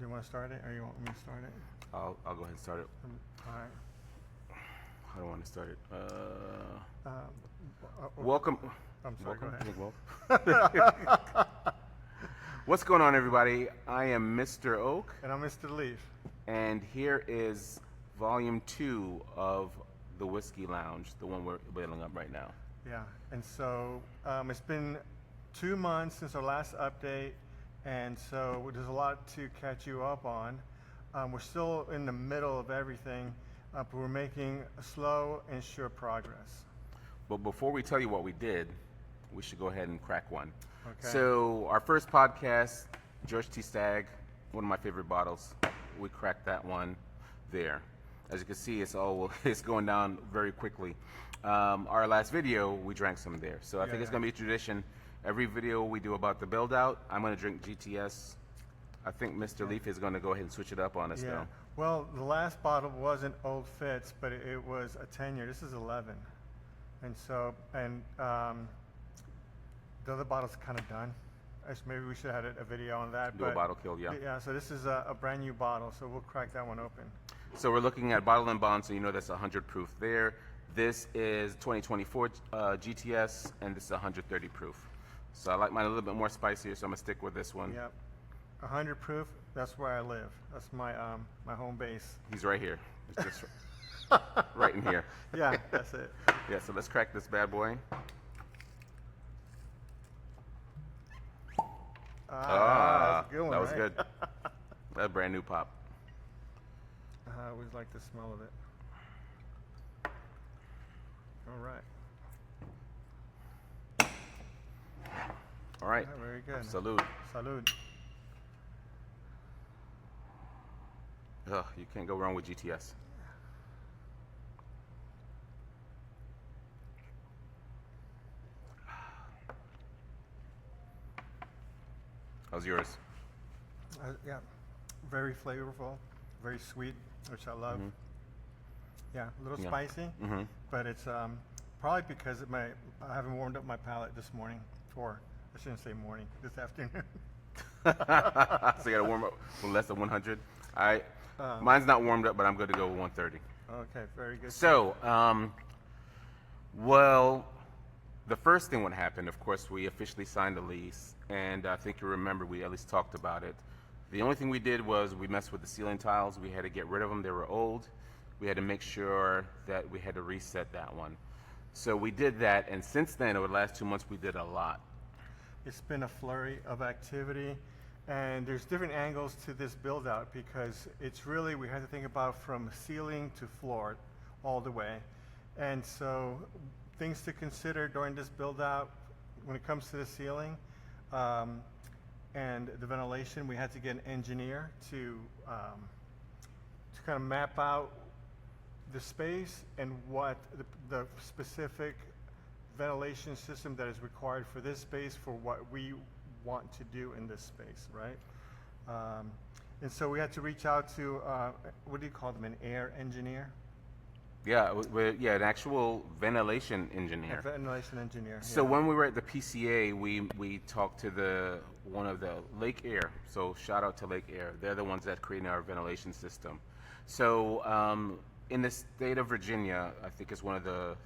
You want to start it, or you want me to start it? I'll go ahead and start it. All right. I don't want to start it. Oh, Welcome. I'm sorry. Welcome. Go ahead. What's going on, everybody? I am Mr. Oak, And I'm Mr. Leaf. and here is Volume 2 of the Whiskey Lounge, the one we're building up right now. Yeah. And so it's been 2 months since our last update, and so there's a lot to catch you up on. We're still in the middle of everything, but we're making slow and sure progress. But before we tell you what we did, we should go ahead and crack one. Okay. So our first podcast, George T. Stagg, one of my favorite bottles. We cracked that one there. As you can see, it's going down very quickly. Our last video, we drank some there. So I think it's going to be a tradition. Every video we do about the build out, I'm going to drink GTS. I think Mr. Leaf is going to go ahead and switch it up on us though. Well, the last bottle wasn't Old Fitz, but it was a 10-year. This is 11. And so, the other bottle's kind of done. Maybe we should have had a video on that. Do a bottle kill, yeah. Yeah, so this is a brand new bottle, so we'll crack that one open. So we're looking at bottle and bond, so you know that's 100 proof there. This is 2024 GTS, and this is 130 proof. So I like mine a little bit more spicier, so I'm gonna stick with this one. Yep, 100 proof. That's where I live. That's my my home base. He's right here. It's just right in here. Yeah, that's it. Yeah, so let's crack this bad boy. That's a good one, that was right? good. That brand new pop. I always like the smell of it. All right. All right. Yeah, very good. Salute. Salud. Ugh, you can't go wrong with GTS. How's yours? Yeah, very flavorful, very sweet, which I love. Yeah, a little spicy, but it's probably because I haven't warmed up my palate this morning, or I shouldn't say morning, this afternoon. So you gotta warm up with less than 100. All right. Mine's not warmed up, but I'm good to go with 130. Okay, very good. So, well, the first thing what happened, of course, we officially signed the lease, and I think you remember we at least talked about it. The only thing we did was we messed with the ceiling tiles. We had to get rid of them. They were old. We had to make sure that we had to reset that one. So we did that, and since then, over the last 2 months, we did a lot. It's been a flurry of activity, and there's different angles to this build out because it's really, we had to think about from ceiling to floor all the way. And so things to consider during this build out when it comes to the ceiling and the ventilation, we had to get an engineer to kind of map out the space and what the specific ventilation system that is required for this space for what we want to do in this space, right? And so we had to reach out to, what do you call them, an air engineer? Yeah, an actual ventilation engineer. A ventilation engineer. So yeah. when we were at the PCA, we talked to one of the Lake Air. So shout out to Lake Air. They're the ones that created our ventilation system. So in the state of Virginia, I think it's one of the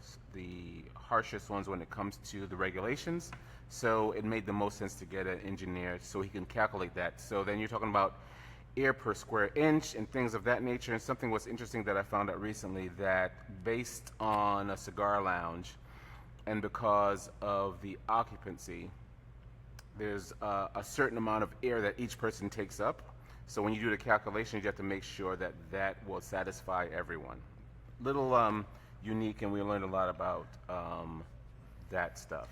harshest ones when it comes to the regulations. So it made the most sense to get an engineer so he can calculate that. So then you're talking about air per square inch and things of that nature. And something was interesting that I found out recently, that based on a cigar lounge and because of the occupancy, there's a certain amount of air that each person takes up. So when you do the calculations, you have to make sure that that will satisfy everyone. Little unique, and we learned a lot about that stuff.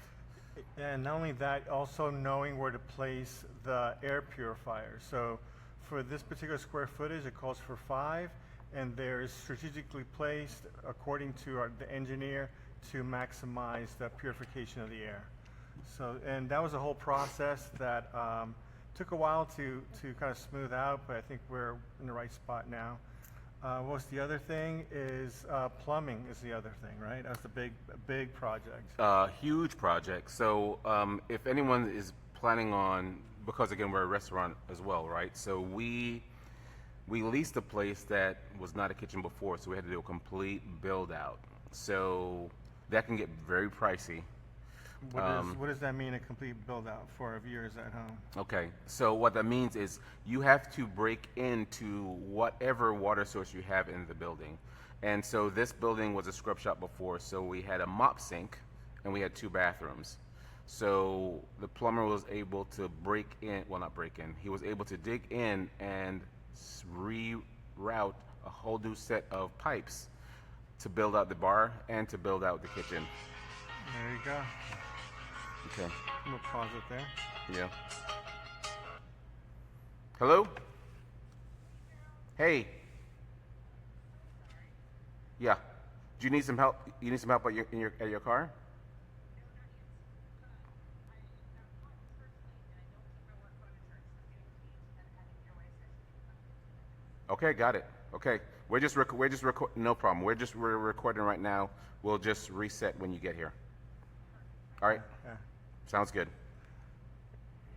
And not only that, also knowing where to place the air purifier. So for this particular square footage, it calls for 5, and they're strategically placed according to the engineer to maximize the purification of the air. So, and that was a whole process that took a while to kind of smooth out, but I think we're in the right spot now. What was the other thing is plumbing is the other thing, right? That's the big project. Huge project. So if anyone is planning on, because again, we're a restaurant as well, right? So we we leased a place that was not a kitchen before, so we had to do a complete build out. So that can get very pricey. What does that mean, a complete build out for viewers at home? Okay, so what that means is you have to break into whatever water source you have in the building. And so this building was a scrub shop before, so we had a mop sink and we had 2 bathrooms. So the plumber was able to break in, well, not break in, he was able to dig in and reroute a whole new set of pipes to build out the bar and to build out the kitchen. There you go. Okay. I'm gonna pause it there. Yeah. Hello? Hey. Yeah. Do you need some help? You need some help at your car? Okay, got it. Okay, no problem. We're recording right now. We'll just reset when you get here. All right. Yeah. Sounds good.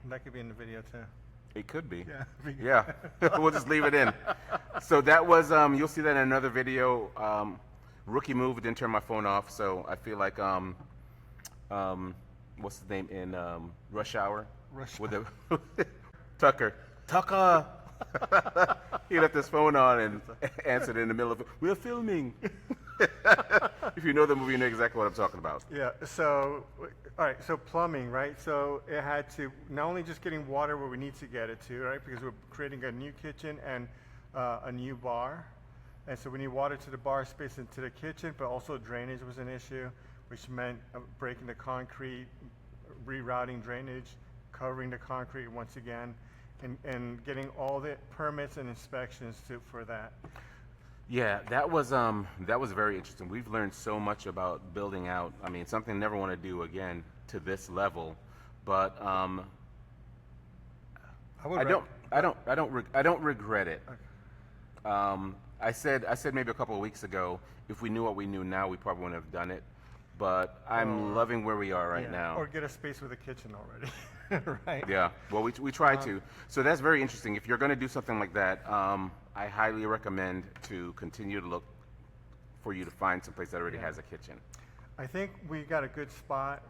That could be in the video too. It could be. Yeah. Yeah. We'll just leave it in. So that was you'll see that in another video. Rookie move, didn't turn my phone off, so I feel like what's his name in Rush Hour? With the Tucker. He left his phone on and answered in the middle of it. We're filming. If you know the movie, you know exactly what I'm talking about. Yeah, so, all right, so plumbing, right? So it had to, not only just getting water where we need to get it to, right? Because we're creating a new kitchen and a new bar. And so we need water to the bar space and to the kitchen, but also drainage was an issue, which meant breaking the concrete, rerouting drainage, covering the concrete once again, and getting all the permits and inspections for that. Yeah, that was very interesting. We've learned so much about building out. I mean, something I never want to do again to this level, but I don't regret it. Okay. I said maybe a couple of weeks ago, if we knew what we knew now, we probably wouldn't have done it. But I'm loving where we are right now. Or get a space with a kitchen already. Right. Yeah. Well, we try to. So that's very interesting. If you're going to do something like that, I highly recommend to continue to look for you to find some place that already has a kitchen. I think we got a good spot,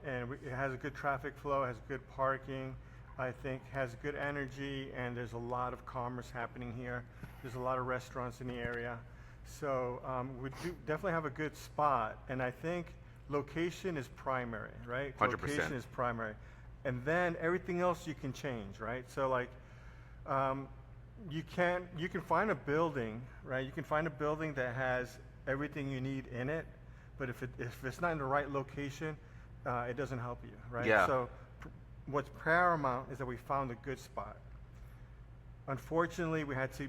and it has a good traffic flow, has good parking. I think has good energy, and there's a lot of commerce happening here. There's a lot of restaurants in the area, so we do definitely have a good spot. And I think location is primary, right? 100%. Location is primary, and then everything else you can change, right? So like, you can find a building, right? You can find a building that has everything you need in it, but if it's not in the right location, it doesn't help you, right? Yeah. So what's paramount is that we found a good spot. Unfortunately, we had to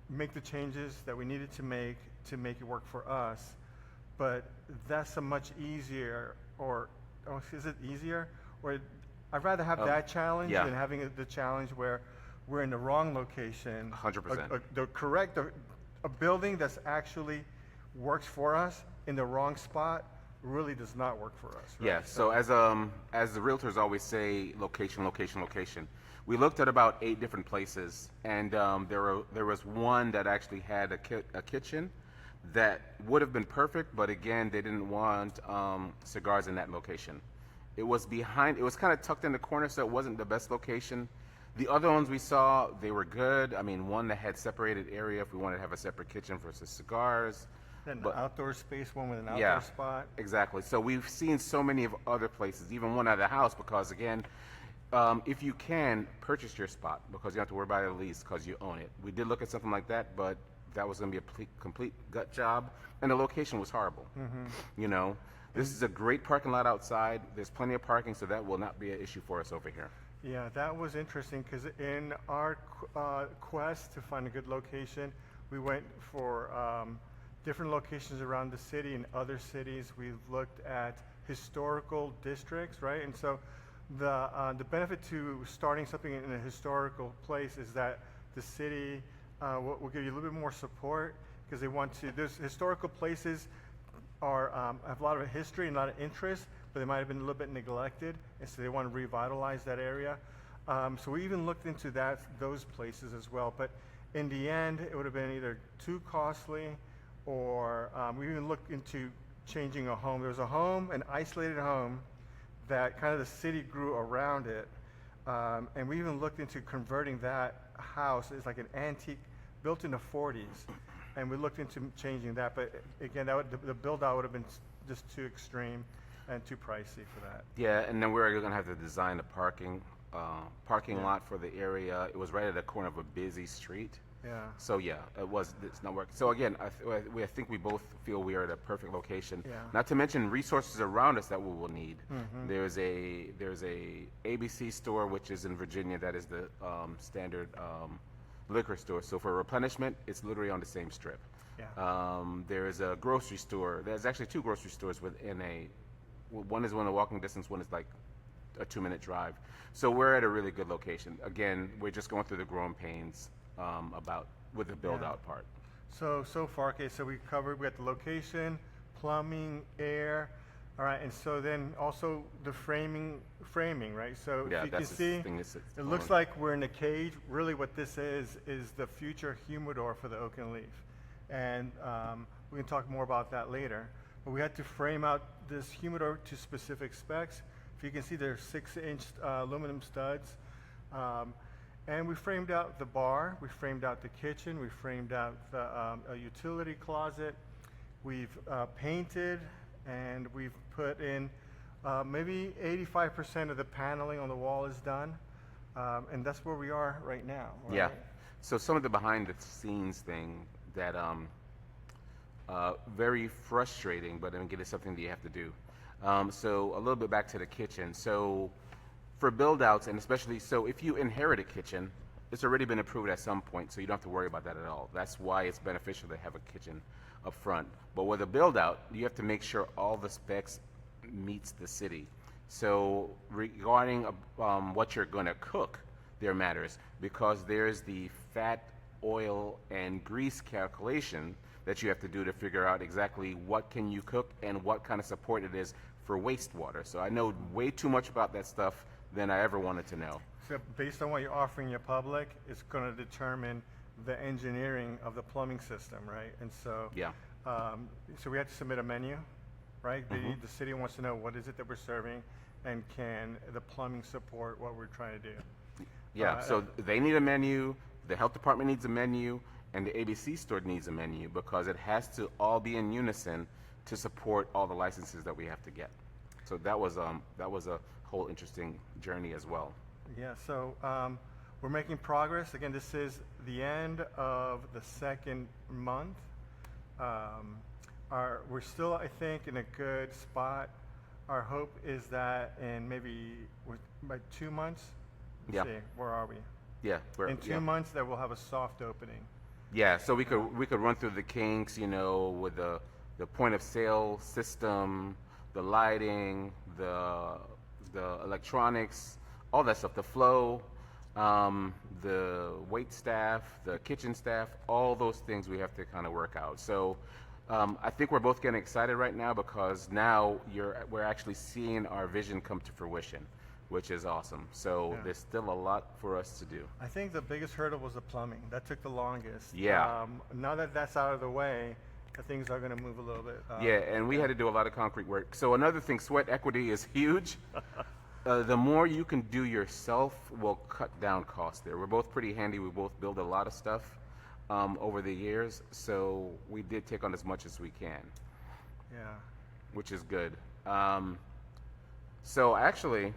make the changes that we needed to make it work for us, but that's a much easier, or is it easier? Or I'd rather have that challenge than having the challenge where we're in the wrong location. 100%. A building that's actually works for us in the wrong spot really does not work for us. Right? Yeah. So as the realtors always say, location, location, location. We looked at about 8 different places, and there was one that actually had a kitchen that would have been perfect, but again, they didn't want cigars in that location. It was kind of tucked in the corner, so it wasn't the best location. The other ones we saw, they were good. I mean, one that had separated area if we wanted to have a separate kitchen versus cigars. An outdoor space, one with an outdoor spot. Exactly. So we've seen so many of other places, even one at the house, because again, if you can, purchase your spot because you don't have to worry about it at least because you own it. We did look at something like that, but that was going to be a complete gut job, and the location was horrible. You know, this is a great parking lot outside. There's plenty of parking, so that will not be an issue for us over here. Yeah, that was interesting because in our quest to find a good location, we went for different locations around the city and other cities. We've looked at historical districts, right? And so the benefit to starting something in a historical place is that the city will give you a little bit more support because they want to. There's historical places have a lot of history and a lot of interest, but they might have been a little bit neglected, and so they want to revitalize that area. So we even looked into those places as well. But in the end, it would have been either too costly, or we even looked into changing a home. There was a home, an isolated home, that kind of the city grew around it, and we even looked into converting that house. It's like an antique, built in the 40s, and we looked into changing that. But again, the build out would have been just too extreme and too pricey for that. Yeah, and then we're going to have to design a parking Yeah. lot for the area. It was right at the corner of a busy street. Yeah. So yeah, it's not working. So again, I think we both feel we are at a perfect location. Yeah. Not to mention resources around us that we will need. Mhm. There's a ABC store, which is in Virginia, that is the standard liquor store. So for replenishment, it's literally on the same strip. Yeah. There is a grocery store. There's actually two grocery stores within one is within a walking distance, one is like a 2-minute drive. So we're at a really good location. Again, we're just going through the growing pains with the build out part. So far, okay, so we got the location, plumbing, air, all right, and so then also the framing, right? So Yeah, if you can that's the see, thing it looks like we're in a cage. Really what this is the future humidor for the oak and leaf. And we can talk more about that later. But we had to frame out this humidor to specific specs. If you can see, there's 6-inch aluminum studs. And we framed out the bar, we framed out the kitchen, we framed out a utility closet. We've painted, and we've put in maybe 85% of the paneling on the wall is done. And that's where we are right now. Right? Yeah. So some of the behind the scenes thing that very frustrating, but again, it's something that you have to do. So a little bit back to the kitchen. So for build outs, and especially, so if you inherit a kitchen, it's already been approved at some point, so you don't have to worry about that at all. That's why it's beneficial to have a kitchen up front. But with a build out, you have to make sure all the specs meets the city. So regarding what you're going to cook, there matters, because there's the fat, oil, and grease calculation that you have to do to figure out exactly what can you cook and what kind of support it is for wastewater. So I know way too much about that stuff than I ever wanted to know. So based on what you're offering your public, it's going to determine the engineering of the plumbing system, right? And so, Yeah. So we had to submit a menu, right? The city wants to know what is it that we're serving, and can the plumbing support what we're trying to do. Yeah, so they need a menu, the health department needs a menu, and the ABC store needs a menu, because it has to all be in unison to support all the licenses that we have to get. So that was a whole interesting journey as well. Yeah, so we're making progress. Again, this is the end of the second month. We're still, I think, in a good spot. Our hope is that in maybe by 2 months, let's see, where are we? Yeah, In 2 months, that we'll have a soft opening. Yeah, so we could run through the kinks, with the point of sale system, the lighting, the electronics, all that stuff, the flow, the wait staff, the kitchen staff, all those things we have to kind of work out. So I think we're both getting excited right now, because now we're actually seeing our vision come to fruition, which is awesome. So there's still a lot for us to do. I think the biggest hurdle was the plumbing. That took the longest. Yeah. Now that that's out of the way, things are going to move a little bit. Yeah, and we had to do a lot of concrete work. So another thing, sweat equity is huge. The more you can do yourself will cut down costs there. We're both pretty handy. We both build a lot of stuff over the years, so we did take on as much as we can. Yeah. Which is good. So actually,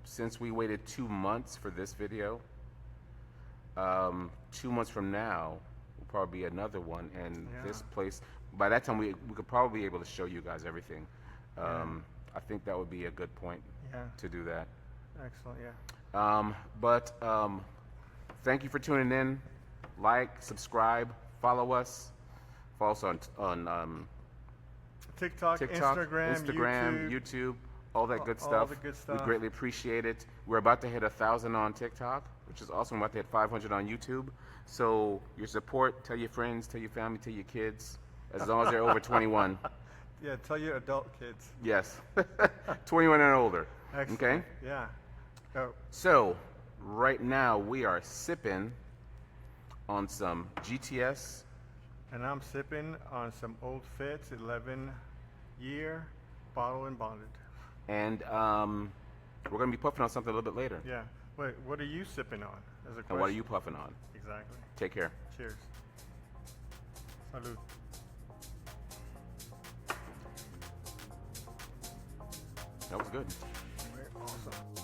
since we waited 2 months for this video, 2 months from now will probably be another one, and this place, by that time we could probably be able to show you guys everything. I think that would be a good point to do that. Excellent, yeah. But thank you for tuning in. Like, subscribe, follow us. Follow us on TikTok, Instagram, YouTube, all that good stuff. All the good stuff. We greatly appreciate it. We're about to hit 1,000 on TikTok, which is awesome. We're about to hit 500 on YouTube. So your support, tell your friends, tell your family, tell your kids, as long as they're over 21. Yeah, tell your adult kids. Yes, 21 and older. Excellent. Okay? Yeah. Oh. So right now we are sipping on some GTS. And I'm sipping on some Old Fitz 11-year bottle and bonded. And we're going to be puffing on something a little bit later. Yeah. Wait, what are you sipping on? As a question. And what are you puffing on? Exactly. Take care. Cheers. Salud. That was good. Very awesome.